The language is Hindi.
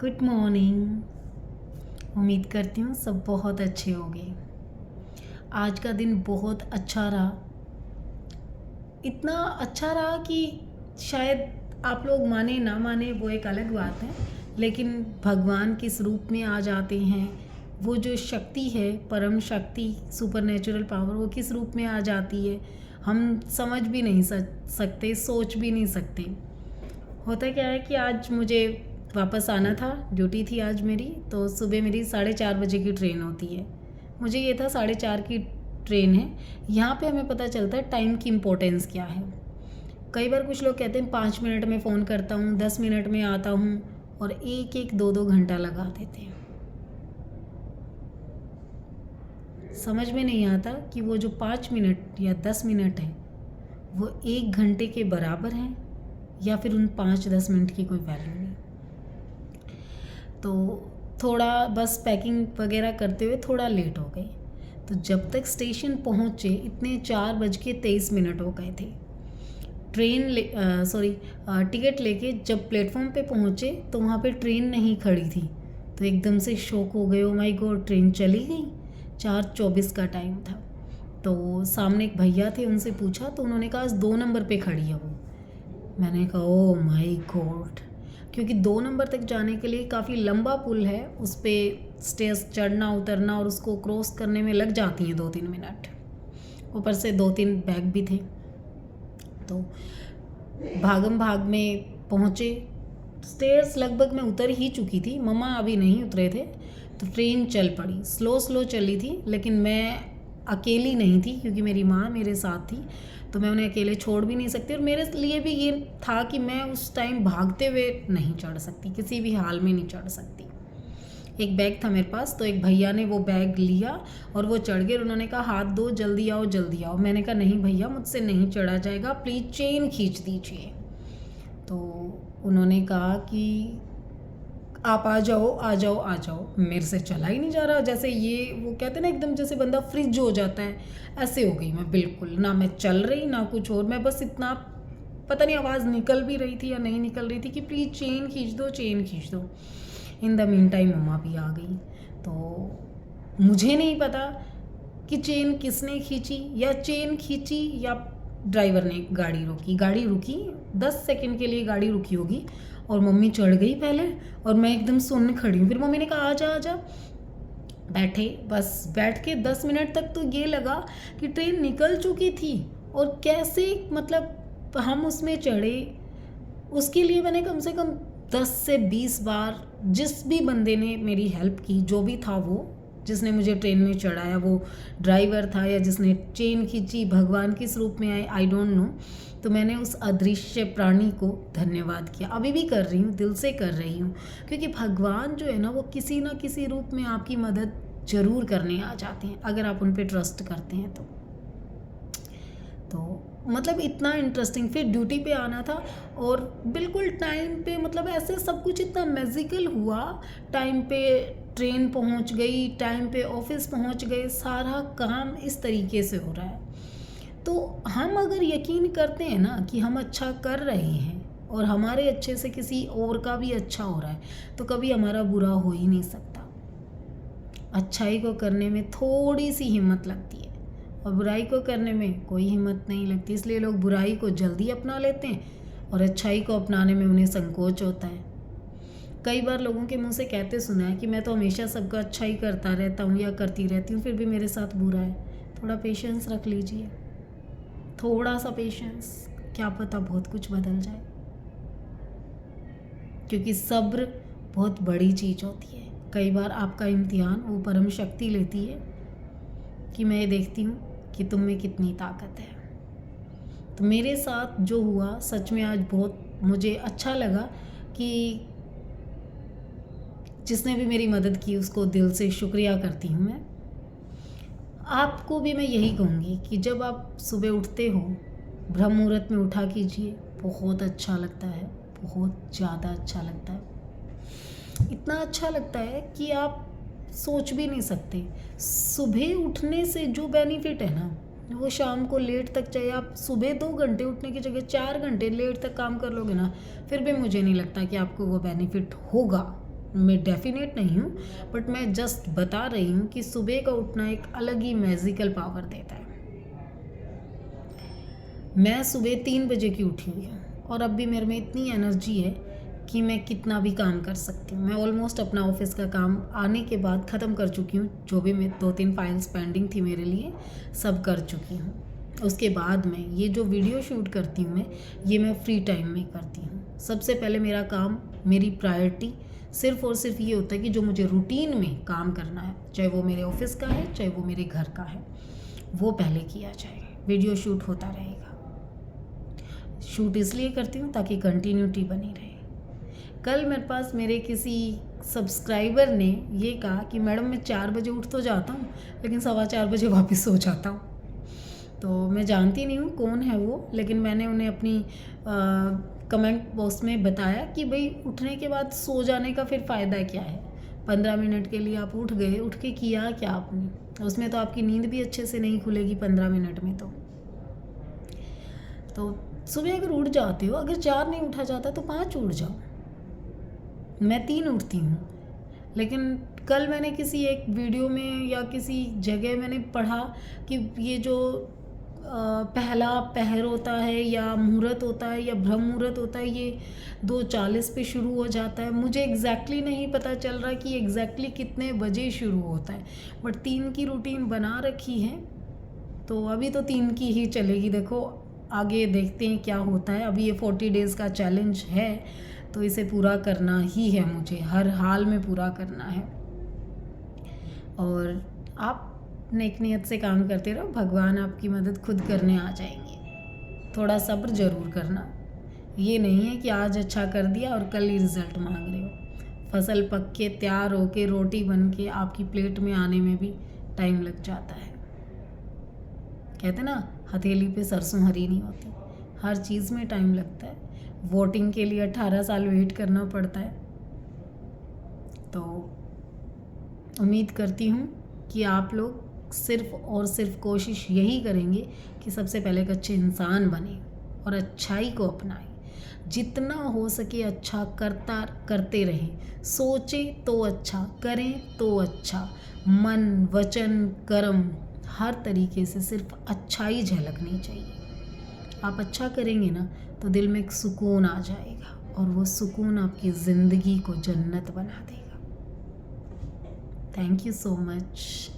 Good morning. उम्मीद करती हूँ सब बहुत अच्छे होंगे। आज का दिन बहुत अच्छा रहा। इतना अच्छा रहा कि शायद आप लोग माने ना माने वो एक अलग बात है, लेकिन भगवान किस रूप में आ जाते हैं, वो जो शक्ति है, परम शक्ति, सुपर नेचुरल पावर, वो किस रूप में आ जाती है हम समझ भी नहीं सकते, सोच भी नहीं सकते। होता क्या है कि आज मुझे वापस आना था, ड्यूटी थी आज मेरी, तो सुबह मेरी 4:30 बजे की ट्रेन होती है। मुझे ये था 4:30 की ट्रेन है। यहाँ पे हमें पता चलता है टाइम की इम्पोर्टेंस क्या है। कई बार कुछ लोग कहते हैं 5 मिनट में फ़ोन करता हूँ, 10 मिनट में आता हूँ, और एक एक दो दो घंटा लगा देते हैं। समझ में नहीं आता कि वो जो 5 मिनट या 10 मिनट है वो 1 घंटे के बराबर हैं या फिर उन 5-10 मिनट की कोई वैल्यू नहीं। तो थोड़ा बस पैकिंग वगैरह करते हुए थोड़ा लेट हो गई। तो जब तक स्टेशन पहुँचे इतने 4:23 हो गए थे। टिकट लेके जब प्लेटफॉर्म पे पहुँचे तो वहाँ पे ट्रेन नहीं खड़ी थी। तो एकदम से शॉक हो गए, ओ माय गॉड, ट्रेन चली गई। 4:24 का टाइम था। तो सामने एक भैया थे, उनसे पूछा तो उन्होंने कहा 2 नंबर पे खड़ी है वो। मैंने कहा ओ माय गॉड, क्योंकि 2 नंबर तक जाने के लिए काफ़ी लंबा पुल है, उस पर स्टेयर्स चढ़ना उतरना और उसको क्रॉस करने में लग जाती हैं 2-3 मिनट। ऊपर से 2-3 बैग भी थे। तो भागम भाग में पहुँचे। स्टेयर्स लगभग मैं उतर ही चुकी थी, मम्मा अभी नहीं उतरे थे। तो ट्रेन चल पड़ी, स्लो स्लो चली थी, लेकिन मैं अकेली नहीं थी क्योंकि मेरी माँ मेरे साथ थी, तो मैं उन्हें अकेले छोड़ भी नहीं सकती। और मेरे लिए भी ये था कि मैं उस टाइम भागते हुए नहीं चढ़ सकती, किसी भी हाल में नहीं चढ़ सकती। एक बैग था मेरे पास, तो एक भैया ने वो बैग लिया और वो चढ़ गए। उन्होंने कहा हाथ दो, जल्दी आओ जल्दी आओ। मैंने कहा नहीं भैया, मुझसे नहीं चढ़ा जाएगा, प्लीज़ चेन खींच दीजिए। तो उन्होंने कहा कि आप आ जाओ आ जाओ आ जाओ। मेरे से चला ही नहीं जा रहा, जैसे ये वो कहते हैं ना एकदम जैसे बंदा फ्रिज हो जाता है, ऐसे हो गई मैं बिल्कुल। ना मैं चल रही ना कुछ और, मैं बस इतना, पता नहीं आवाज़ निकल भी रही थी या नहीं निकल रही थी कि प्लीज़ चेन खींच दो, चेन खींच दो। इन द मीन टाइम मम्मा भी आ गई। तो मुझे नहीं पता कि चेन किसने खींची, या चेन खींची या ड्राइवर ने गाड़ी रोकी। गाड़ी रुकी 10 सेकंड के लिए, गाड़ी रुकी होगी और मम्मी चढ़ गई पहले, और मैं एकदम सुन्न खड़ी हूँ। फिर मम्मी ने कहा आ जा। बैठे, बस बैठ के 10 मिनट तक तो ये लगा कि ट्रेन निकल चुकी थी, और कैसे मतलब हम उसमें चढ़े। उसके लिए मैंने कम से कम 10 से 20 बार, जिस भी बंदे ने मेरी हेल्प की, जो भी था वो, जिसने मुझे ट्रेन में चढ़ाया, वो ड्राइवर था या जिसने चेन खींची, भगवान किस रूप में आए आई डोंट नो, तो मैंने उस अदृश्य प्राणी को धन्यवाद किया। अभी भी कर रही हूँ, दिल से कर रही हूँ, क्योंकि भगवान जो है ना, वो किसी ना किसी रूप में आपकी मदद ज़रूर करने आ जाते हैं अगर आप उन पर ट्रस्ट करते हैं तो मतलब इतना इंटरेस्टिंग। फिर ड्यूटी पे आना था और बिल्कुल टाइम पे, मतलब ऐसे सब कुछ इतना मैजिकल हुआ। टाइम पे ट्रेन पहुंच गई, टाइम पे ऑफिस पहुंच गए, सारा काम इस तरीके से हो रहा है। तो हम अगर यकीन करते हैं ना कि हम अच्छा कर रहे हैं और हमारे अच्छे से किसी और का भी अच्छा हो रहा है, तो कभी हमारा बुरा हो ही नहीं सकता। अच्छाई को करने में थोड़ी सी हिम्मत लगती है और बुराई को करने में कोई हिम्मत नहीं लगती। इसलिए लोग बुराई को जल्दी अपना लेते हैं और अच्छाई को अपनाने में उन्हें संकोच होता है। कई बार लोगों के मुंह से कहते सुना है कि मैं तो हमेशा सबका अच्छा ही करता रहता हूँ या करती रहती हूँ, फिर भी मेरे साथ बुरा है। थोड़ा पेशेंस रख लीजिए, थोड़ा सा पेशेंस, क्या पता बहुत कुछ बदल जाए। क्योंकि सब्र बहुत बड़ी चीज़ होती है। कई बार आपका इम्तिहान वो परम शक्ति लेती है कि मैं देखती हूँ कि तुम में कितनी ताकत है। तो मेरे साथ जो हुआ सच में आज बहुत मुझे अच्छा लगा कि जिसने भी मेरी मदद की उसको दिल से शुक्रिया करती हूँ मैं। आपको भी मैं यही कहूँगी कि जब आप सुबह उठते हो, ब्रह्म मुहूर्त में उठा कीजिए, बहुत अच्छा लगता है, बहुत ज़्यादा अच्छा लगता है। इतना अच्छा लगता है कि आप सोच भी नहीं सकते। सुबह उठने से जो बेनिफिट है ना, वो शाम को लेट तक, चाहे आप सुबह 2 घंटे उठने की जगह 4 घंटे लेट तक काम कर लोगे ना, फिर भी मुझे नहीं लगता कि आपको वो बेनिफिट होगा। मैं डेफिनेट नहीं हूँ, बट मैं जस्ट बता रही हूँ कि सुबह का उठना एक अलग ही मैजिकल पावर देता है। मैं सुबह 3 बजे की उठी हुई हूँ और अब भी मेरे में इतनी एनर्जी है कि मैं कितना भी काम कर सकती हूँ। मैं ऑलमोस्ट अपना ऑफिस का काम आने के बाद ख़त्म कर चुकी हूँ। जो भी मैं 2-3 फाइल्स पेंडिंग थी मेरे लिए, सब कर चुकी हूँ। उसके बाद में ये जो वीडियो शूट करती हूँ ये मैं फ्री टाइम में करती हूँ। सबसे पहले मेरा काम, मेरी प्रायोरिटी सिर्फ़ और सिर्फ ये होता है कि जो मुझे रूटीन में काम करना है, चाहे वो मेरे ऑफिस का है चाहे वो मेरे घर का है, वो पहले किया जाए। वीडियो शूट होता रहेगा। शूट इसलिए करती हूँ ताकि कंटिन्यूटी बनी रहे। कल मेरे पास मेरे किसी सब्सक्राइबर ने ये कहा कि मैडम मैं 4 बजे उठ तो जाता हूँ लेकिन 4:15 बजे वापस सो जाता हूँ। तो मैं जानती नहीं हूँ कौन है वो, लेकिन मैंने उन्हें अपनी कमेंट बॉक्स में बताया कि भाई उठने के बाद सो जाने का फिर फ़ायदा क्या है। 15 मिनट के लिए आप उठ गए, उठ के किया क्या आपने? उसमें तो आपकी नींद भी अच्छे से नहीं खुलेगी 15 मिनट में। तो सुबह अगर उठ जाते हो, अगर 4 नहीं उठा जाता तो 5 उठ जाओ। मैं 3 उठती हूँ, लेकिन कल मैंने किसी एक वीडियो में या किसी जगह मैंने पढ़ा कि ये जो पहला पहर होता है या मुहूर्त होता है या ब्रह्म मुहूर्त होता है, ये 2:40 पे शुरू हो जाता है। मुझे एग्जैक्टली नहीं पता चल रहा कि एग्जैक्टली कितने बजे शुरू होता है, बट 3 की रूटीन बना रखी है तो अभी तो 3 की ही चलेगी। देखो आगे देखते हैं क्या होता है। अभी ये 40 डेज़ का चैलेंज है तो इसे पूरा करना ही है, मुझे हर हाल में पूरा करना है। और आप नेक नियत से काम करते रहो, भगवान आपकी मदद खुद करने आ जाएंगे। थोड़ा सब्र ज़रूर करना। ये नहीं है कि आज अच्छा कर दिया और कल ही रिज़ल्ट मांग रहे हो। फसल पक के तैयार होके रोटी बन के आपकी प्लेट में आने में भी टाइम लग जाता है। कहते ना, हथेली पे सरसों हरी नहीं होती। हर चीज़ में टाइम लगता है। वोटिंग के लिए 18 साल वेट करना पड़ता है। तो उम्मीद करती हूँ कि आप लोग सिर्फ़ और सिर्फ कोशिश यही करेंगे कि सबसे पहले एक अच्छे इंसान बने और अच्छाई को अपनाएं। जितना हो सके अच्छा करते रहें। सोचे तो अच्छा, करें तो अच्छा। मन, वचन, कर्म हर तरीके से सिर्फ अच्छाई झलकनी चाहिए। आप अच्छा करेंगे ना तो दिल में एक सुकून आ जाएगा और वो सुकून आपकी ज़िंदगी को जन्नत बना देगा। Thank you so much.